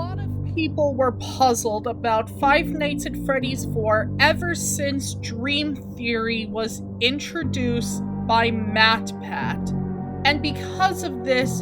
lot of people were puzzled about Five Nights at Freddy's 4 ever since Dream Theory was introduced by MatPat. And because of this,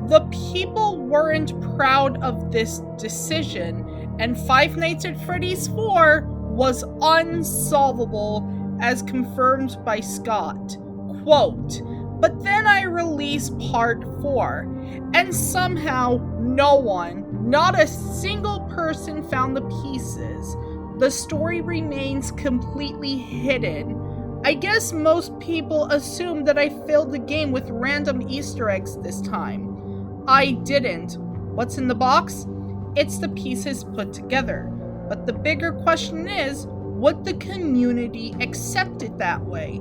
the people weren't proud of this decision, and Five Nights at Freddy's 4 was unsolvable, as confirmed by Scott. Quote, "But then I released part 4, and somehow no one, not a single person found the pieces. The story remains completely hidden. I guess most people assume that I filled the game with random Easter eggs this time. I didn't. What's in the box? It's the pieces put together. But the bigger question is, would the community accept it that way?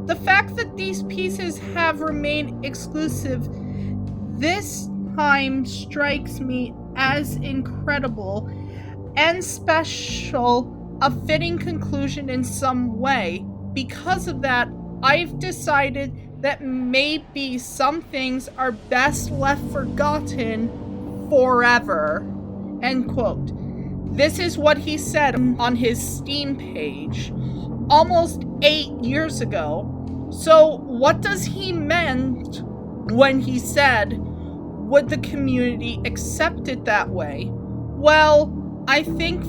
The fact that these pieces have remained exclusive this time strikes me as incredible and special, a fitting conclusion in some way. Because of that, I've decided that maybe some things are best left forgotten forever." End quote. This is what he said on his Steam page almost 8 years ago. So what does he meant when he said, would the community accept it that way? Well, I think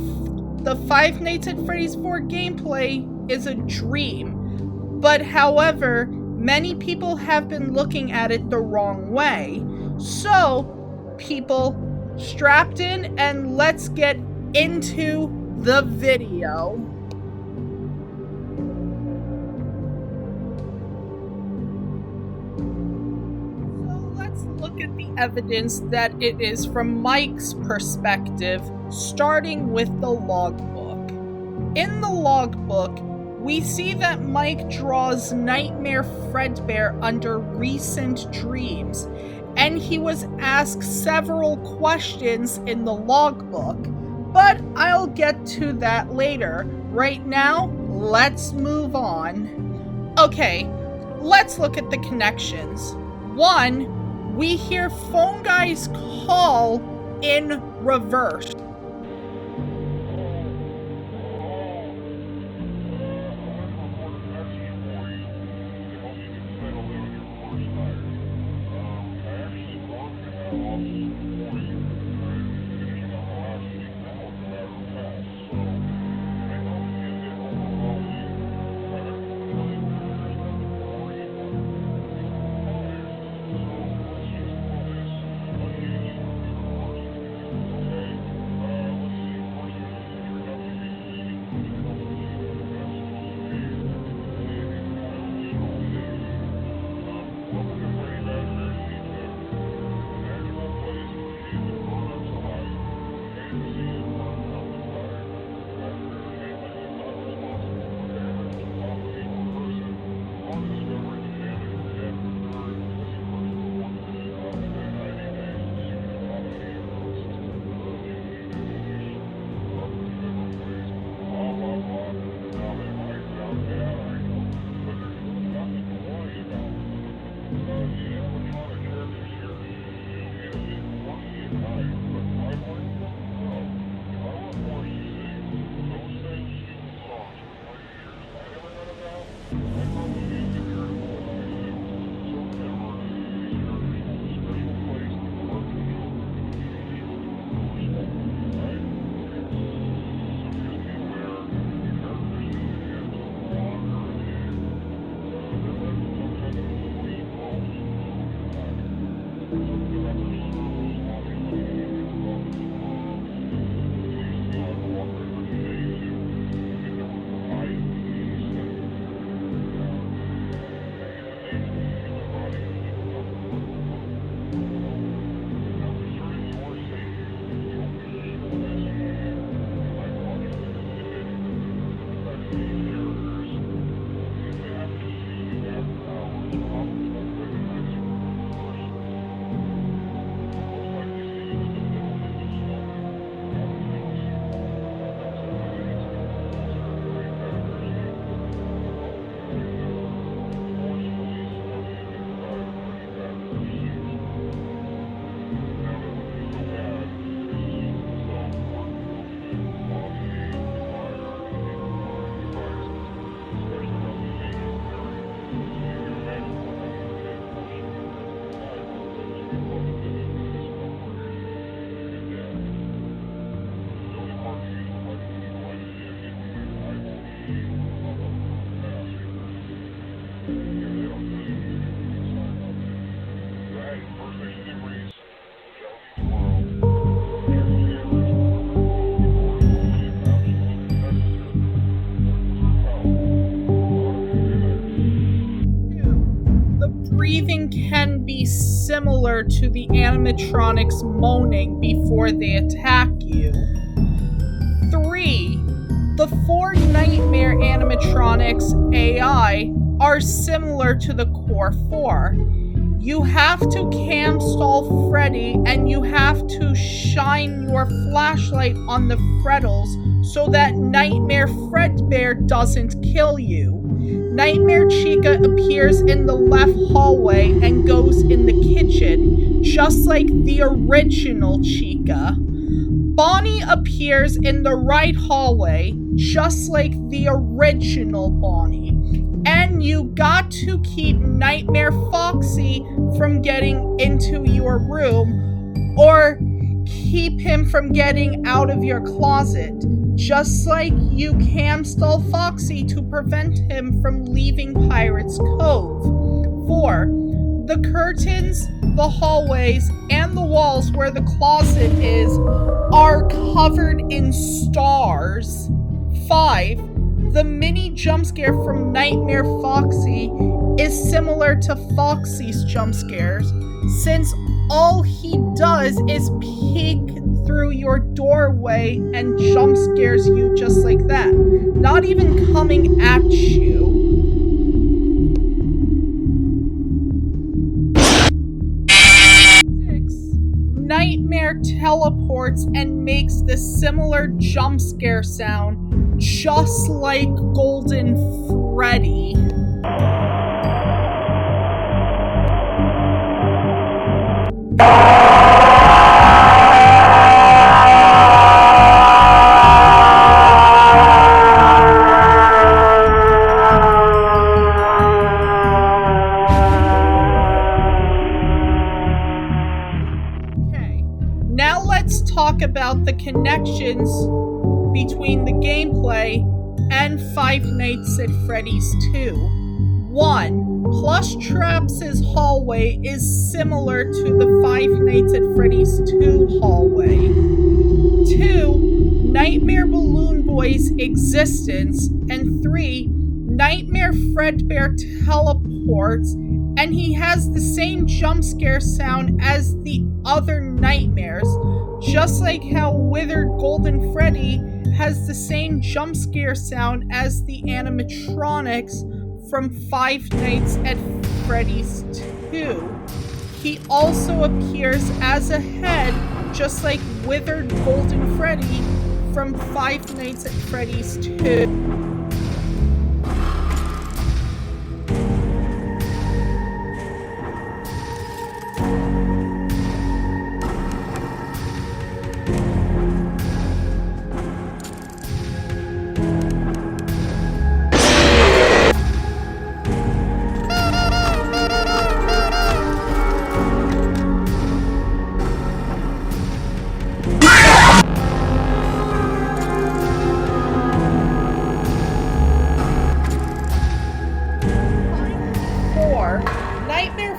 the Five Nights at Freddy's 4 gameplay is a dream. But however, many people have been looking at it the wrong way. So, people, strapped in and let's get into the video. So let's look at the evidence that it is from Mike's perspective, starting with the logbook. In the logbook, we see that Mike draws Nightmare Fredbear under recent dreams, and he was asked several questions in the logbook, but I'll get to that later. Right now, let's move on. Okay, let's look at the connections. 1, we hear Phone Guy's call in reverse. similar to the animatronics moaning before they attack you. 3. The 4 Nightmare animatronics AI are similar to the core 4. You have to cam stall Freddy and you have to shine your flashlight on the Freddles so that Nightmare Fredbear doesn't kill you. Nightmare Chica appears in the left hallway and goes in the kitchen, just like the original Chica. Bonnie appears in the right hallway, just like the original Bonnie. And you got to keep Nightmare Foxy from getting into your room, or keep him from getting out of your closet, just like you cam stall Foxy to prevent him from leaving Pirate's Cove. 4. The curtains, the hallways, and the walls where the closet is are covered in stars. 5. The mini jump scare from Nightmare Foxy is similar to Foxy's jump scares, since all he does is peek through your doorway and jump scares you just like that, not even coming at you. 6. Nightmare teleports and makes the similar jump scare sound, just like Golden Freddy. Okay, now let's talk about the connections between the gameplay and Five Nights at Freddy's 2. 1. Plush Traps' hallway is similar to the Five Nights at Freddy's 2 hallway. 2. Nightmare Balloon Boy's existence. And 3. Nightmare Fredbear teleports, and he has the same jump scare sound as the other nightmares, just like how Withered Golden Freddy has the same jump scare sound as the animatronics from Five Nights at Freddy's 2. He also appears as a head, just like Withered Golden Freddy from Five Nights at Freddy's 2.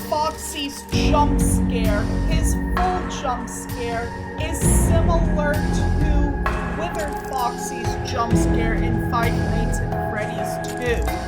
Foxy's jump scare, his full jump scare, is similar to Withered Foxy's jump scare in Five Nights at Freddy's 2.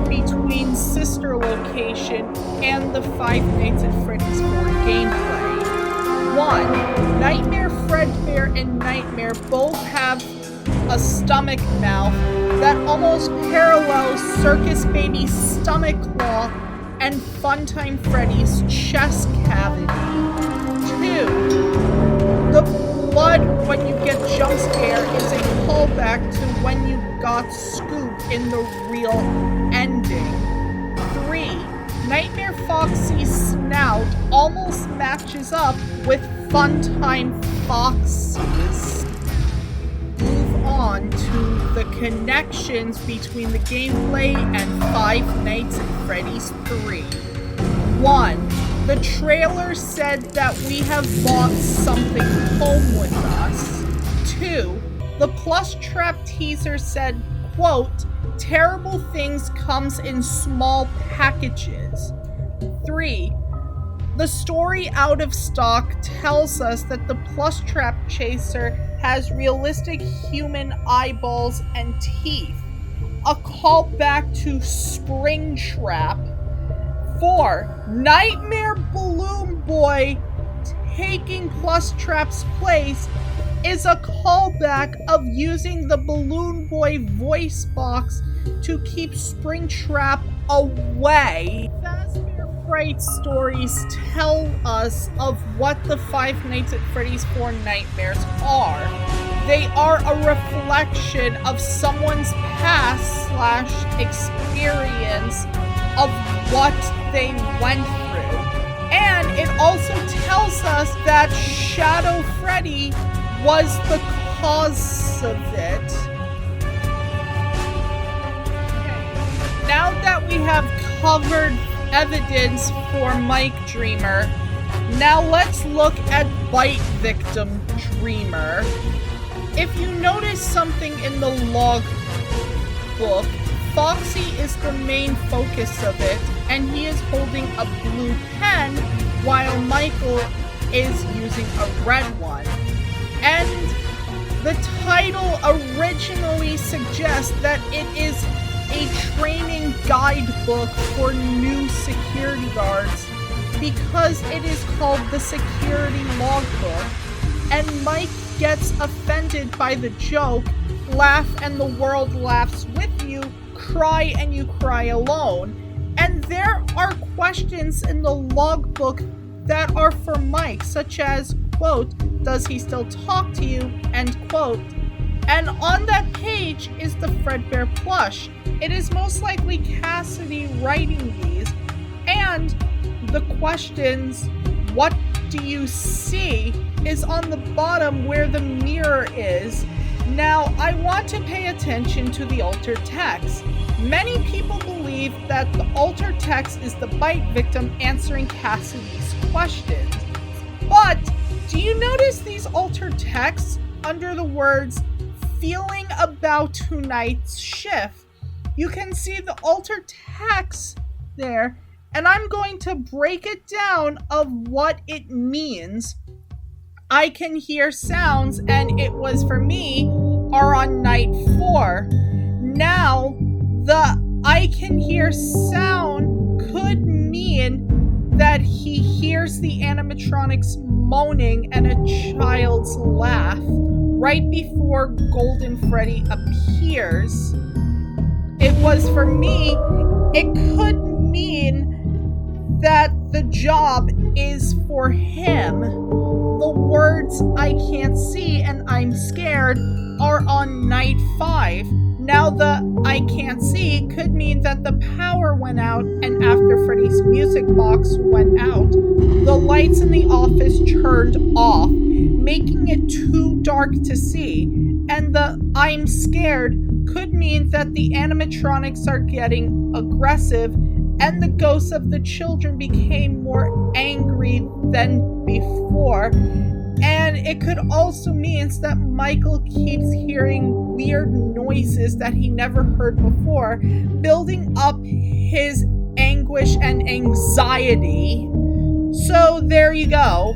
Between Sister Location and the Five Nights at Freddy's 4 gameplay. 1. Nightmare Fredbear and Nightmare both have a stomach mouth that almost parallels Circus Baby's stomach claw and Funtime Freddy's chest cavity. 2. The blood when you get jump scare is a callback to when you got Scoop in the real ending. 3. Nightmare Foxy's snout almost matches up with Funtime Foxy's. Move on to the connections between the gameplay and Five Nights at Freddy's 3. 1. The trailer said that we have brought something home with us. 2. The Plush Trap teaser said, quote, Terrible things comes in small packages. 3. The story out of stock tells us that the plush trap chaser has realistic human eyeballs and teeth. A callback to Springtrap. 4. Nightmare Balloon Boy taking Plush Trap's place is a callback of using the Balloon Boy voice box to keep Springtrap away. Fazbear Fright stories tell us of what the Five Nights at Freddy's 4 Nightmares are. They are a reflection of someone's past/experience of what they went through. And it also tells us that Shadow Freddy was the cause of it. Now that we have covered evidence for Mike Dreamer, now let's look at Bite Victim Dreamer. If you notice something in the logbook, Foxy is the main focus of it, and he is holding a blue pen while Michael is using a red one. And the title originally suggests that it is a training guidebook for new security guards because it is called the Security Logbook, and Mike gets offended by the joke, laugh and the world laughs with you, cry and you cry alone. And there are questions in the logbook that are for Mike, such as, quote, does he still talk to you, end quote. And on that page is the Fredbear plush. It is most likely Cassidy writing these. And the questions, what do you see, is on the bottom where the mirror is. Now, I want to pay attention to the altered text. Many people believe that the altered text is the Bite Victim answering Cassidy's questions. But do you notice these altered texts under the words feeling about tonight's shift? You can see the altered text there, and I'm going to break it down of what it means. I can hear sounds, and it was for me, are on night 4. Now, the I can hear sound could mean that he hears the animatronics moaning and a child's laugh right before Golden Freddy appears. It was for me, it could mean that the job is for him. The words I can't see and I'm scared are on night 5. Now the I can't see could mean that the power went out, and after Freddy's music box went out, the lights in the office turned off, making it too dark to see. And the I'm scared could mean that the animatronics are getting aggressive and the ghosts of the children became more angry than before. And it could also mean that Michael keeps hearing weird noises that he never heard before, building up his anguish and anxiety. So there you go.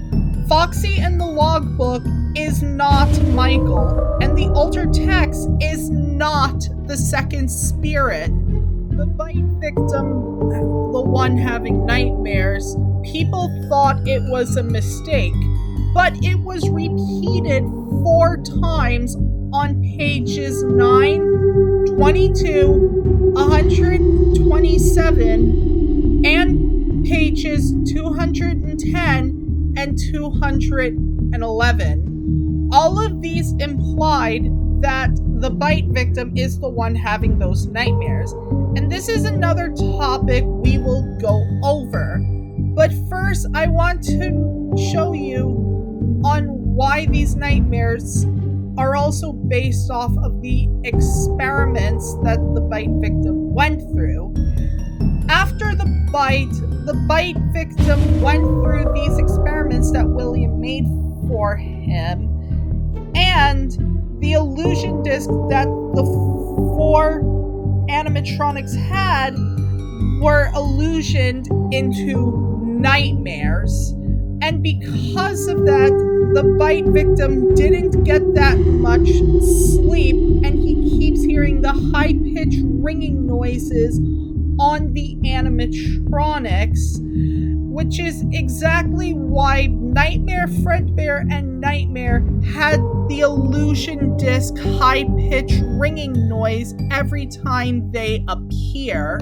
Foxy in the logbook is not Michael, and the altered text is not the second spirit. The Bite Victim, the one having nightmares, people thought it was a mistake, but it was repeated 4 times on pages 9, 22, 127, and pages 210 and 211. All of these implied that the Bite Victim is the one having those nightmares. And this is another topic we will go over. But first, I want to show you on why these nightmares are also based off of the experiments that the Bite Victim went through. After the Bite Victim went through these experiments that William made for him, and the illusion disc that the 4 animatronics had were illusioned into nightmares. And because of that, the bite victim didn't get that much sleep, and he keeps hearing the high-pitched ringing noises on the animatronics, which is exactly why Nightmare, Fredbear, and Nightmare had the illusion disc high-pitched ringing noise every time they appear.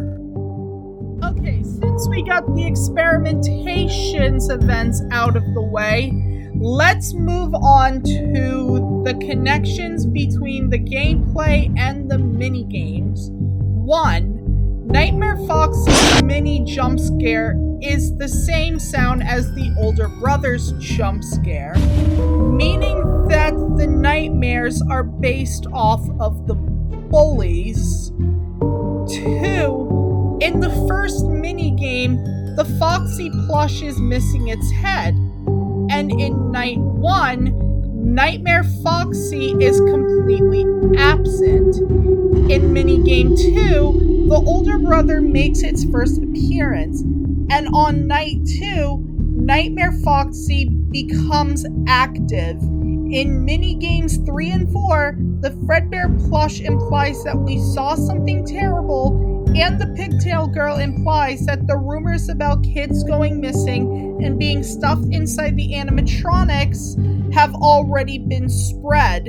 Okay, since we got the experimentations events out of the way, let's move on to the connections between the gameplay and the minigames. 1. Nightmare Foxy's mini jump scare is the same sound as the older brother's jump scare, meaning that the nightmares are based off of the bullies. 2. In the first minigame, the Foxy plush is missing its head, and in Night 1, Nightmare Foxy is completely absent. In minigame 2, the older brother makes its first appearance, and on Night 2, Nightmare Foxy becomes active. In minigames 3 and 4, the Fredbear plush implies that we saw something terrible, and the Pigtail Girl implies that the rumors about kids going missing and being stuffed inside the animatronics have already been spread.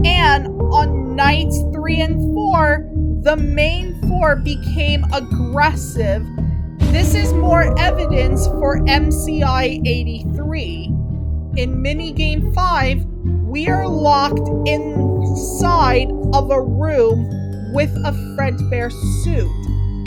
And on nights 3 and 4, the main 4 became aggressive. This is more evidence for MCI 83. In minigame 5, we are locked inside of a room with a Fredbear suit.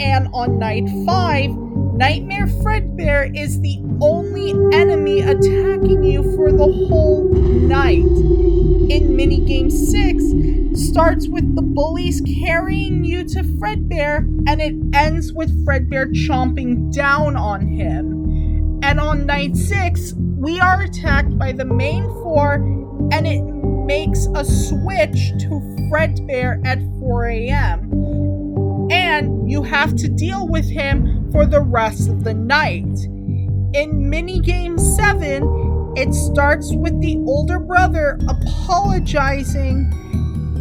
And on night 5, Nightmare Fredbear is the only enemy attacking you for the whole night. In minigame 6, starts with the bullies carrying you to Fredbear, and it ends with Fredbear chomping down on him. And on night 6, we are attacked by the main 4, and it makes a switch to Fredbear at 4 a.m. And you have to deal with him for the rest of the night. In minigame 7, it starts with the older brother apologizing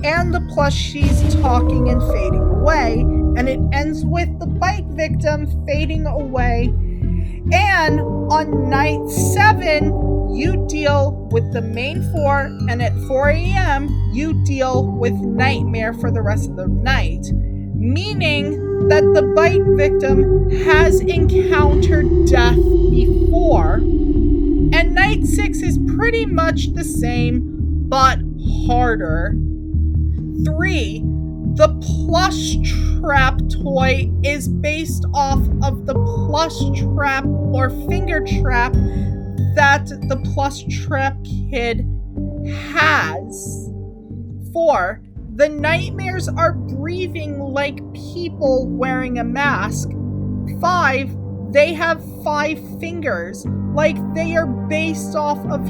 and the plushies talking and fading away, and it ends with the bite victim fading away. And on night 7, you deal with the main 4, and at 4 a.m., you deal with Nightmare for the rest of the night, meaning that the bite victim has encountered death before. And night 6 is pretty much the same, but harder. 3. The plush trap toy is based off of the plush trap or finger trap that the plush trap kid has. 4. The nightmares are breathing like people wearing a mask. 5. They have 5 fingers, like they are based off of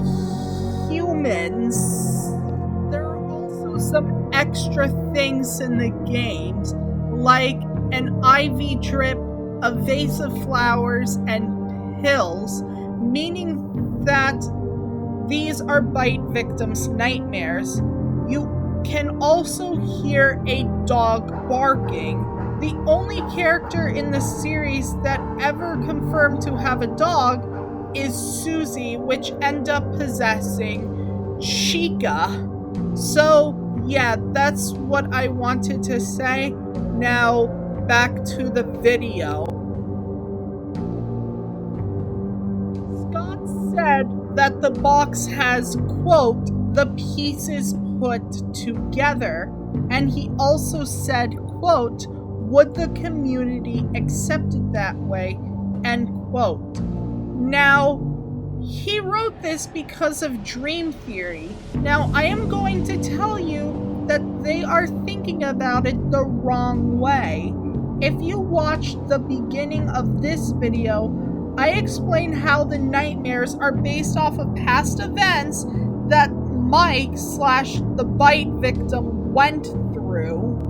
humans. There are also some extra things in the games, like an IV drip, a vase of flowers, and pills, meaning that these are bite victims' nightmares. You can also hear a dog barking. The only character in the series that ever confirmed to have a dog is Susie, which end up possessing Chica. So, yeah, that's what I wanted to say. Now, back to the video. Scott said that the box has, quote, the pieces put together, and he also said, quote, would the community accept it that way, end quote. Now, he wrote this because of Dream Theory. Now, I am going to tell you that they are thinking about it the wrong way. If you watched the beginning of this video, I explained how the nightmares are based off of past events that Mike / the bite victim went through.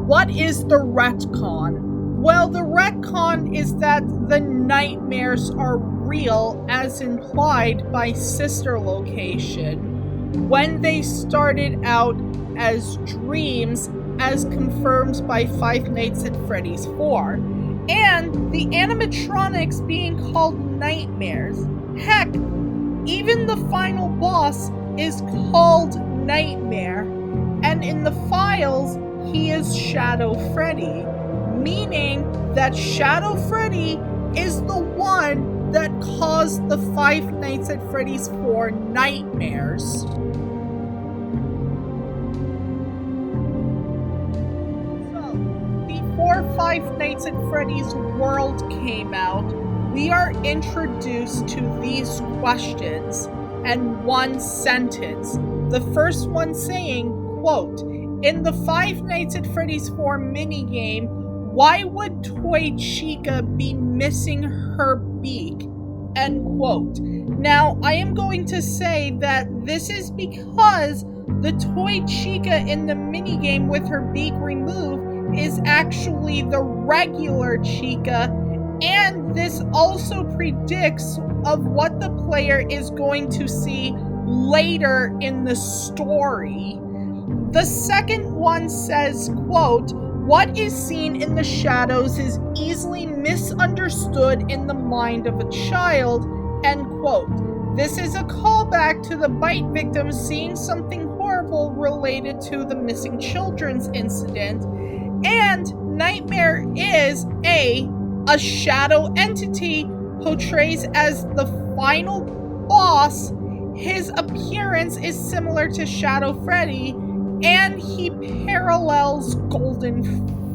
What is the retcon? Well, the retcon is that the nightmares are real as implied by Sister Location when they started out as dreams as confirmed by Five Nights at Freddy's 4, and the animatronics being called nightmares. Heck, even the final boss is called Nightmare, and in the files, he is Shadow Freddy, meaning that Shadow Freddy is the one that caused the Five Nights at Freddy's 4 nightmares. So, before Five Nights at Freddy's World came out, we are introduced to these questions and one sentence. The first one saying, quote, "In the Five Nights at Freddy's 4 minigame, why would Toy Chica be missing her beak?" End quote. Now, I am going to say that this is because the Toy Chica in the minigame with her beak removed is actually the regular Chica, and this also predicts of what the player is going to see later in the story. The second one says, quote, "What is seen in the shadows is easily misunderstood in the mind of a child," end quote. This is a callback to the bite victim seeing something horrible related to the missing children's incident, and Nightmare is a shadow entity portrays as the final boss. His appearance is similar to Shadow Freddy, and he parallels Golden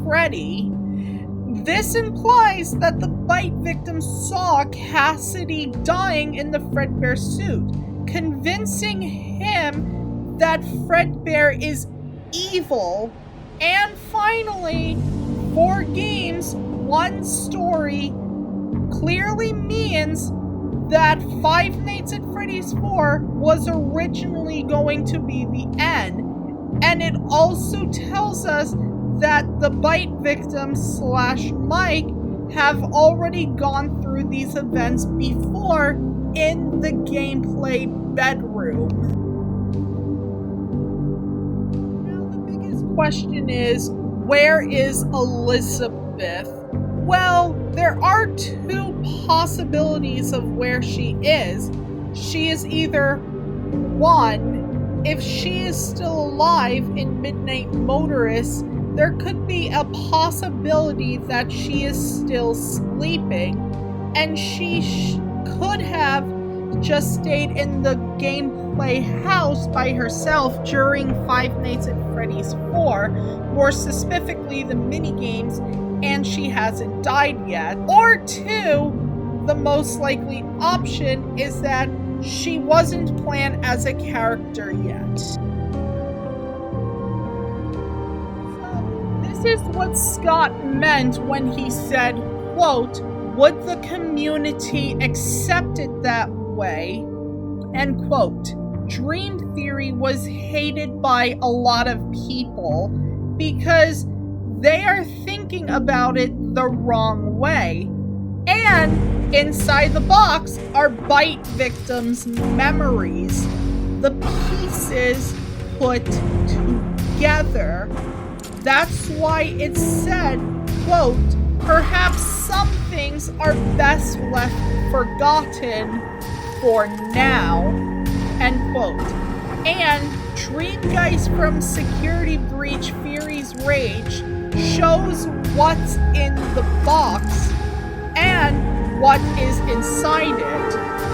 Freddy. This implies that the bite victim saw Cassidy dying in the Fredbear suit, convincing him that Fredbear is evil. And finally, 4 games, 1 story clearly means that Five Nights at Freddy's 4 was originally going to be the end. And it also tells us that the bite victim / Mike have already gone through these events before in the gameplay bedroom. Now the biggest question is, where is Elizabeth? Well, there are 2 possibilities of where she is. She is either 1, if she is still alive in Midnight Motorist, there could be a possibility that she is still sleeping, and she could have just stayed in the gameplay house by herself during Five Nights at Freddy's 4, more specifically the minigames, and she hasn't died yet. Or 2, the most likely option is that she wasn't planned as a character yet. So, this is what Scott meant when he said, quote, "Would the community accept it that way?" End quote. Dream Theory was hated by a lot of people because they are thinking about it the wrong way. And inside the box are bite victims' memories, the pieces put together. That's why it said, quote, "Perhaps some things are best left forgotten for now," end quote. And Dreamgeist from Security Breach Fury's Rage shows what's in the box and what is inside it.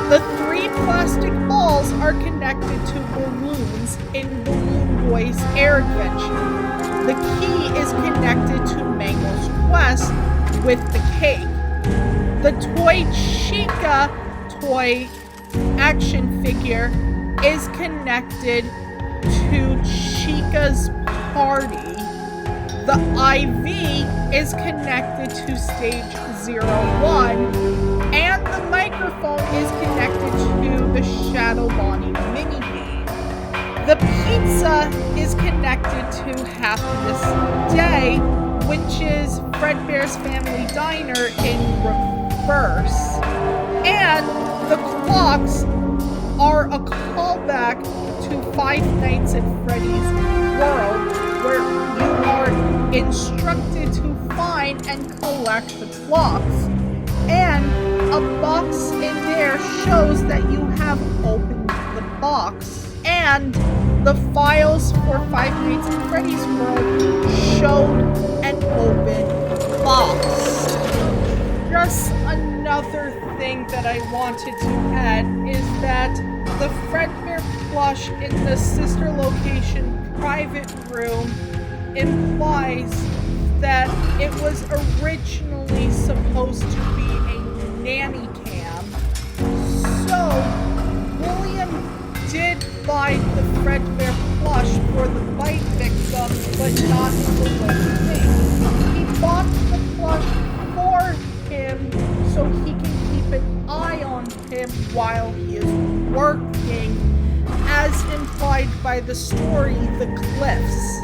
The 3 plastic balls are connected to balloons in Balloon Boy's Air Adventure. The key is connected to Mango's quest with the cake. The Toy Chica toy action figure is connected to Chica's party. The IV is connected to Stage 01, and the microphone is connected to the Shadow Bonnie minigame. The pizza is connected to Happiest Day, which is Fredbear's Family Diner in reverse. And the clocks are a callback to Five Nights at Freddy's World, where you are instructed to find and collect the clocks. And a box in there shows that you have opened the box. And the files for Five Nights at Freddy's World showed an open box. Just another thing that I wanted to add is that the Fredbear plush in the sister location private room implies that it was originally supposed to be a nanny cam. So William did buy the Fredbear plush for the bite victim, but not the living thing. He bought the plush for him so he can keep an eye on him while he is working, as implied by the story The Cliffs.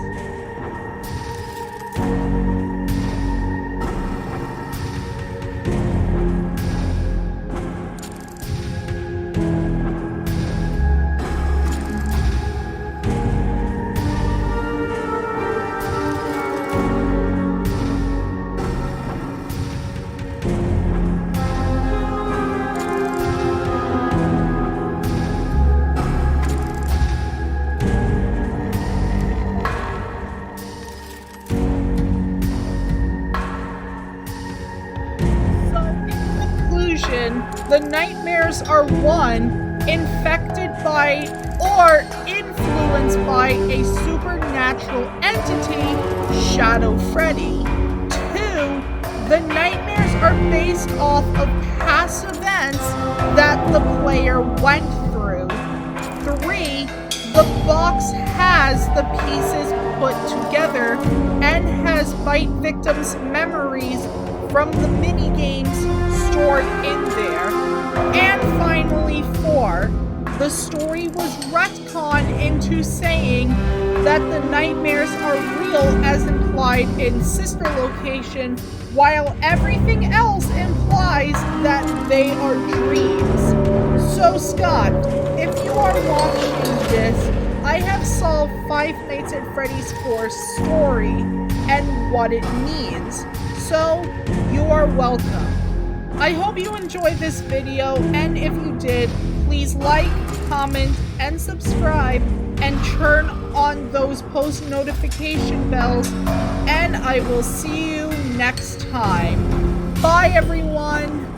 The nightmares are 1. Infected by or influenced by a supernatural entity, Shadow Freddy. 2. The nightmares are based off of past events that the player went through. 3. The box has the pieces put together and has bite victims' memories from the minigames stored in there. And finally 4, the story was retconned into saying that the nightmares are real as implied in sister location, while everything else implies that they are dreams. So Scott, if you are watching this, I have solved Five Nights at Freddy's 4's story and what it means. So, you are welcome. I hope you enjoyed this video, and if you did, please like, comment, and subscribe, and turn on those post notification bells, and I will see you next time. Bye everyone!